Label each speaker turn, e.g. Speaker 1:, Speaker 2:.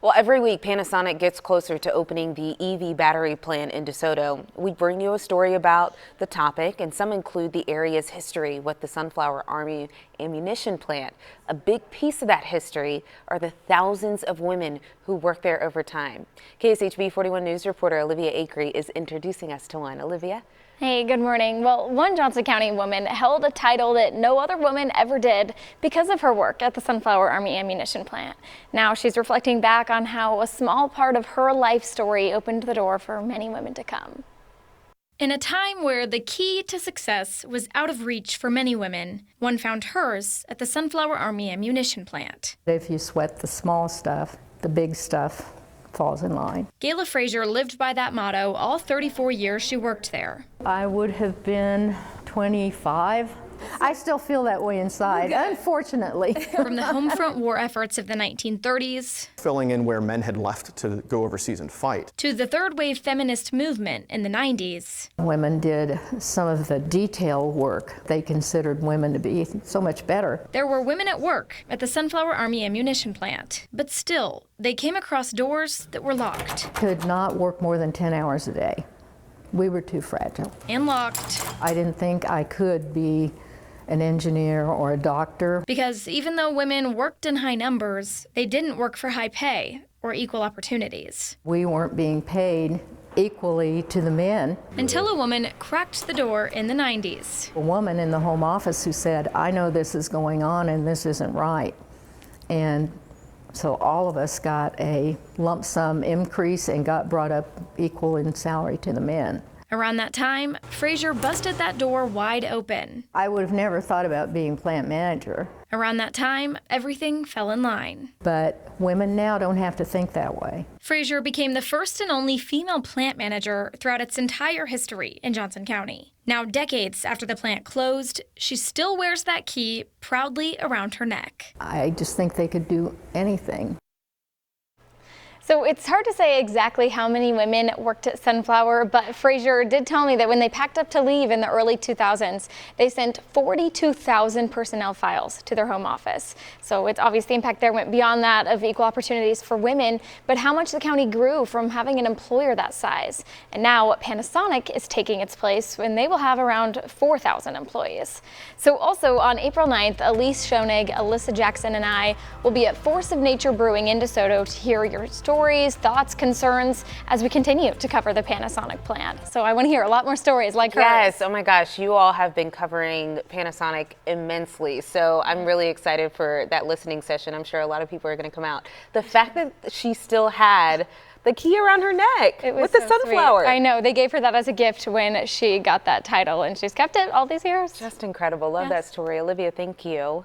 Speaker 1: Well, every week Panasonic gets closer to opening the EV battery plant in DeSoto. We bring you a story about the topic, and some include the area's history with the Sunflower Army ammunition plant. A big piece of that history are the thousands of women who work there over time. KSHB 41 News reporter Olivia Acree is introducing us to one. Olivia?
Speaker 2: Hey, good morning. Well, one Johnson County woman held a title that no other woman ever did because of her work at the Sunflower Army ammunition plant. Now she's reflecting back on how a small part of her life story opened the door for many women to come.
Speaker 3: In a time where the key to success was out of reach for many women, one found hers at the Sunflower Army ammunition plant.
Speaker 4: If you sweat the small stuff, the big stuff falls in line.
Speaker 3: Gayla Frazier lived by that motto all 34 years she worked there.
Speaker 4: I would have been 25. I still feel that way inside, unfortunately.
Speaker 3: From the home front war efforts of the 1930s,
Speaker 5: filling in where men had left to go overseas and fight,
Speaker 3: to the third wave feminist movement in the 90s.
Speaker 4: Women did some of the detail work. They considered women to be so much better.
Speaker 3: There were women at work at the Sunflower Army ammunition plant, but still, they came across doors that were locked.
Speaker 4: Could not work more than 10 hours a day. We were too fragile.
Speaker 3: And locked.
Speaker 4: I didn't think I could be an engineer or a doctor.
Speaker 3: Because even though women worked in high numbers, they didn't work for high pay or equal opportunities.
Speaker 4: We weren't being paid equally to the men.
Speaker 3: Until a woman cracked the door in the 90s.
Speaker 4: A woman in the home office who said, I know this is going on and this isn't right. And so all of us got a lump sum increase and got brought up equal in salary to the men.
Speaker 3: Around that time, Frazier busted that door wide open.
Speaker 4: I would have never thought about being plant manager.
Speaker 3: Around that time, everything fell in line.
Speaker 4: But women now don't have to think that way.
Speaker 3: Frazier became the first and only female plant manager throughout its entire history in Johnson County. Now, decades after the plant closed, she still wears that key proudly around her neck.
Speaker 4: I just think they could do anything.
Speaker 2: So it's hard to say exactly how many women worked at Sunflower, but Frazier did tell me that when they packed up to leave in the early 2000s, they sent 42,000 personnel files to their home office. So it's obvious the impact there went beyond that of equal opportunities for women, but how much the county grew from having an employer that size. And now Panasonic is taking its place when they will have around 4,000 employees. So also on April 9th, Elise Schoenig, Alyssa Jackson, and I will be at Force of Nature Brewing in DeSoto to hear your stories, thoughts, concerns as we continue to cover the Panasonic plant. So I want to hear a lot more stories like hers.
Speaker 1: Yes, oh my gosh, you all have been covering Panasonic immensely. So I'm really excited for that listening session. I'm sure a lot of people are going to come out. The fact that she still had the key around her neck with the sunflower.
Speaker 2: Sweet. I know, they gave her that as a gift when she got that title and she's kept it all these years.
Speaker 1: Just incredible. Love that story. Olivia, thank you.